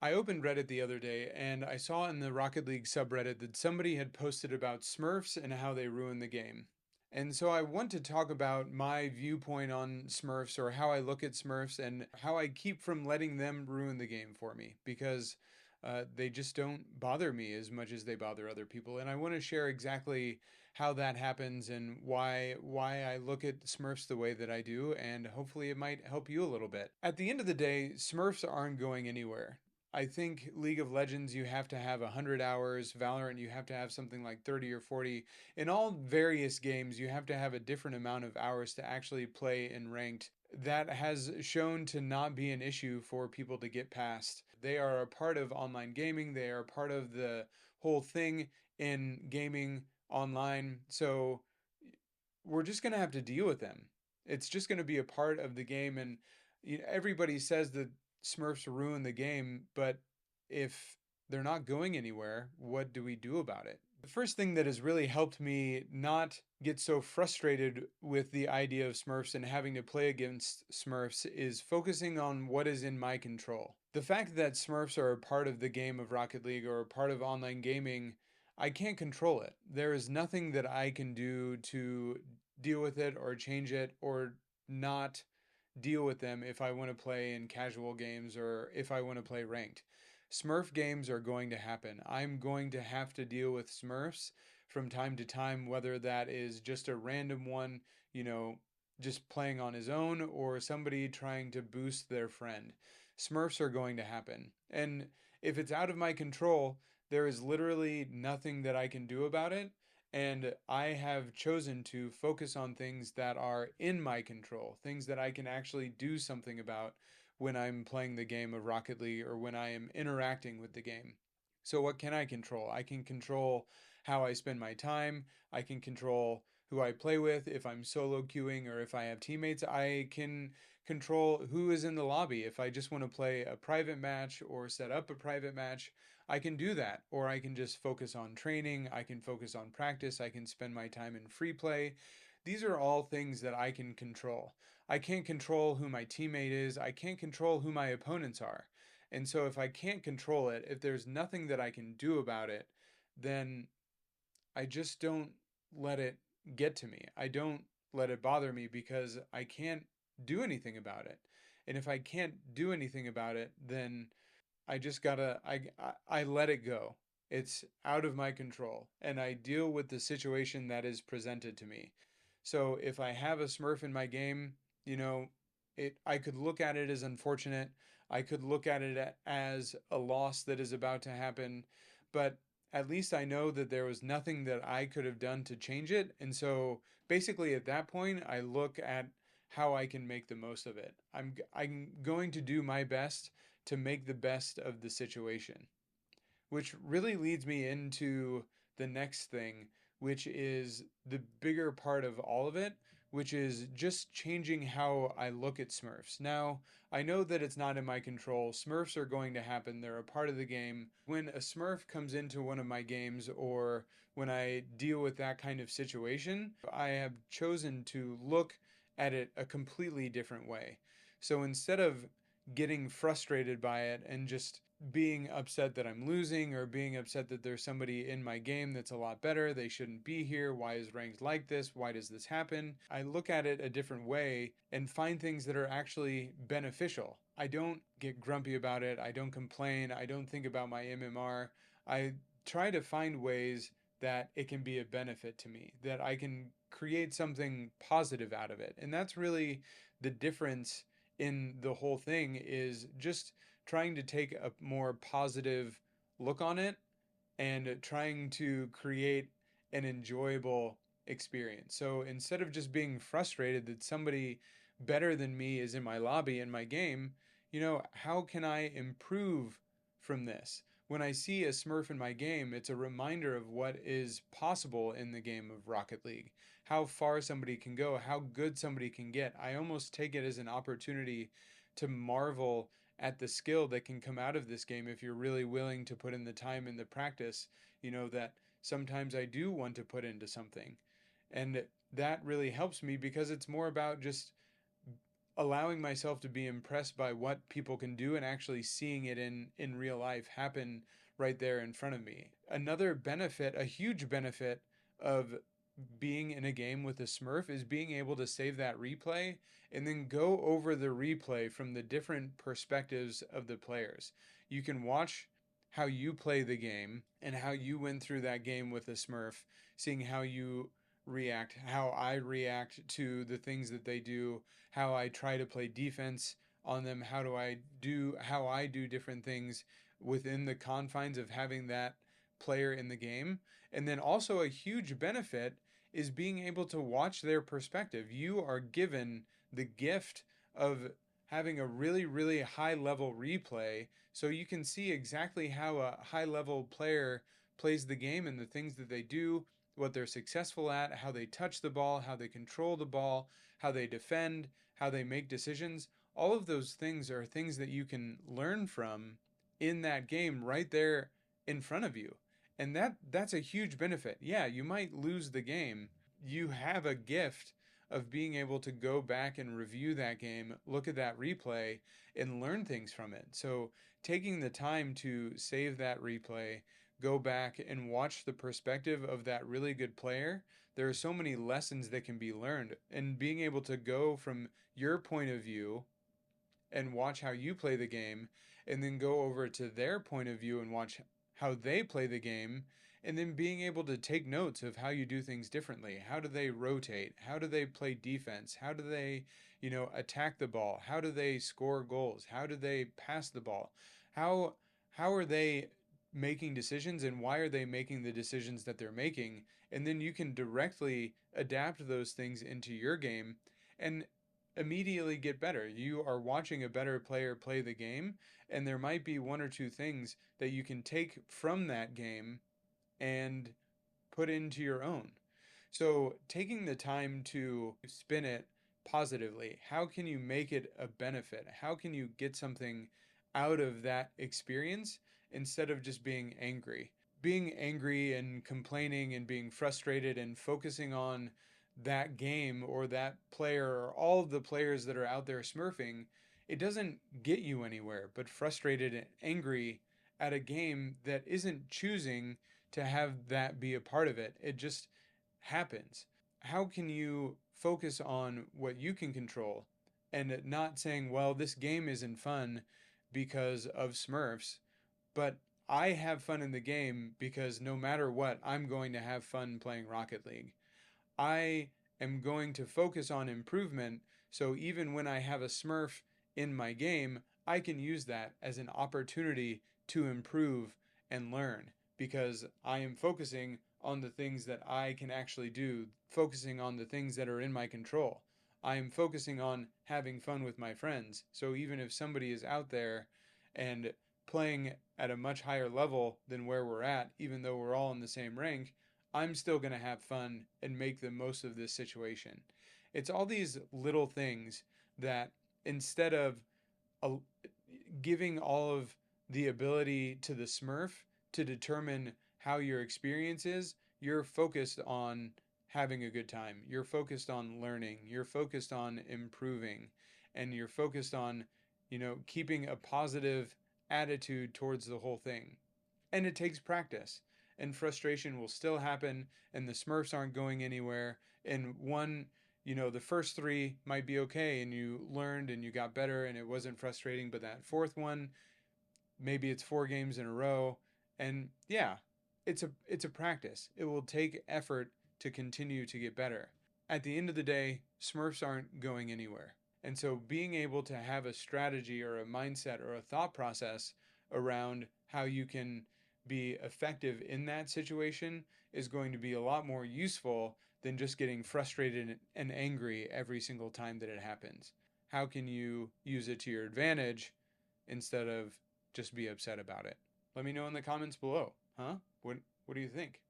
I opened Reddit the other day and I saw in the Rocket League subreddit that somebody had posted about Smurfs and how they ruin the game. And so I want to talk about my viewpoint on Smurfs or how I look at Smurfs and how I keep from letting them ruin the game for me because they just don't bother me as much as they bother other people. And I want to share exactly how that happens and why I look at Smurfs the way that I do, and hopefully it might help you a little bit. At the end of the day, Smurfs aren't going anywhere. I think League of Legends, you have to have 100 hours. Valorant, you have to have something like 30 or 40. In all various games, you have to have a different amount of hours to actually play in ranked. That has shown to not be an issue for people to get past. They are a part of online gaming, they are part of the whole thing in gaming online. So we're just going to have to deal with them. It's just going to be a part of the game. And everybody says that Smurfs ruin the game, but if they're not going anywhere, what do we do about it? The first thing that has really helped me not get so frustrated with the idea of Smurfs and having to play against Smurfs is focusing on what is in my control. The fact that Smurfs are a part of the game of Rocket League or a part of online gaming, I can't control it. There is nothing that I can do to deal with it or change it or not deal with them if I want to play in casual games or if I want to play ranked. Smurf games are going to happen. I'm going to have to deal with Smurfs from time to time, whether that is just a random one, you know, just playing on his own or somebody trying to boost their friend. Smurfs are going to happen. And if it's out of my control, there is literally nothing that I can do about it. And I have chosen to focus on things that are in my control, things that I can actually do something about when I'm playing the game of Rocket League or when I am interacting with the game. So, what can I control? I can control how I spend my time. I can control who I play with. If I'm solo queuing or if I have teammates, I can control who is in the lobby. If I just want to play a private match or set up a private match, I can do that. Or I can just focus on training. I can focus on practice. I can spend my time in free play. These are all things that I can control. I can't control who my teammate is. I can't control who my opponents are. And so if I can't control it, if there's nothing that I can do about it, then I just don't let it get to me. I don't let it bother me because I can't do anything about it. And if I can't do anything about it, then I just gotta I let it go. It's out of my control, and I deal with the situation that is presented to me. So if I have a Smurf in my game, you know, it I could look at it as unfortunate. I could look at it as a loss that is about to happen, but at least I know that there was nothing that I could have done to change it. And so basically at that point, I look at how I can make the most of it. I'm going to do my best to make the best of the situation, which really leads me into the next thing, which is the bigger part of all of it, which is just changing how I look at Smurfs. Now, I know that it's not in my control. Smurfs are going to happen, they're a part of the game. When a Smurf comes into one of my games or when I deal with that kind of situation, I have chosen to look at it a completely different way. So instead of getting frustrated by it and just being upset that I'm losing or being upset that there's somebody in my game that's a lot better. They shouldn't be here. Why is ranked like this? Why does this happen? I look at it a different way and find things that are actually beneficial. I don't get grumpy about it. I don't complain. I don't think about my MMR. I try to find ways that it can be a benefit to me, that I can create something positive out of it. And that's really the difference in the whole thing, is just trying to take a more positive look on it and trying to create an enjoyable experience. So instead of just being frustrated that somebody better than me is in my lobby in my game, how can I improve from this? When I see a Smurf in my game, it's a reminder of what is possible in the game of Rocket League, how far somebody can go, how good somebody can get. I almost take it as an opportunity to marvel at the skill that can come out of this game if you're really willing to put in the time and the practice, that sometimes I do want to put into something. And that really helps me because it's more about just allowing myself to be impressed by what people can do and actually seeing it in real life happen right there in front of me. Another benefit, a huge benefit of being in a game with a Smurf is being able to save that replay and then go over the replay from the different perspectives of the players. You can watch how you play the game and how you went through that game with a Smurf, seeing how you react, how I react to the things that they do, how I try to play defense on them, how I do different things within the confines of having that player in the game. And then also a huge benefit is being able to watch their perspective. You are given the gift of having a really, really high level replay so you can see exactly how a high level player plays the game and the things that they do, what they're successful at, how they touch the ball, how they control the ball, how they defend, how they make decisions. All of those things are things that you can learn from in that game right there in front of you. And that's a huge benefit. Yeah, you might lose the game. You have a gift of being able to go back and review that game, look at that replay, and learn things from it. So, taking the time to save that replay, go back and watch the perspective of that really good player, there are so many lessons that can be learned. And being able to go from your point of view and watch how you play the game, and then go over to their point of view and watch how they play the game, and then being able to take notes of how you do things differently. How do they rotate? How do they play defense? How do they, attack the ball? How do they score goals? How do they pass the ball? How how are they making decisions and why are they making the decisions that they're making? And then you can directly adapt those things into your game and immediately get better. You are watching a better player play the game, and there might be one or two things that you can take from that game and put into your own. So, taking the time to spin it positively, how can you make it a benefit? How can you get something out of that experience instead of just being angry? Being angry and complaining and being frustrated and focusing on that game or that player or all of the players that are out there smurfing, it doesn't get you anywhere, but frustrated and angry at a game that isn't choosing to have that be a part of it. It just happens. How can you focus on what you can control and not saying, well, this game isn't fun because of Smurfs, but I have fun in the game because no matter what, I'm going to have fun playing Rocket League. I am going to focus on improvement. So even when I have a Smurf in my game, I can use that as an opportunity to improve and learn because I am focusing on the things that I can actually do, focusing on the things that are in my control. I am focusing on having fun with my friends. So even if somebody is out there and playing at a much higher level than where we're at, even though we're all in the same rank, I'm still going to have fun and make the most of this situation. It's all these little things that instead of uh, giving all of the ability to the Smurf to determine how your experience is, you're focused on having a good time. You're focused on learning. You're focused on improving. And you're focused on, keeping a positive attitude towards the whole thing. And it takes practice. And frustration will still happen, and the Smurfs aren't going anywhere. And the first three might be okay, and you learned and you got better, and it wasn't frustrating. But that fourth one, maybe it's 4 games in a row, and yeah, it's a practice. It will take effort to continue to get better. At the end of the day, Smurfs aren't going anywhere. And so being able to have a strategy or a mindset or a thought process around how you can be effective in that situation is going to be a lot more useful than just getting frustrated and angry every single time that it happens. How can you use it to your advantage instead of just be upset about it? Let me know in the comments below. Huh? What do you think?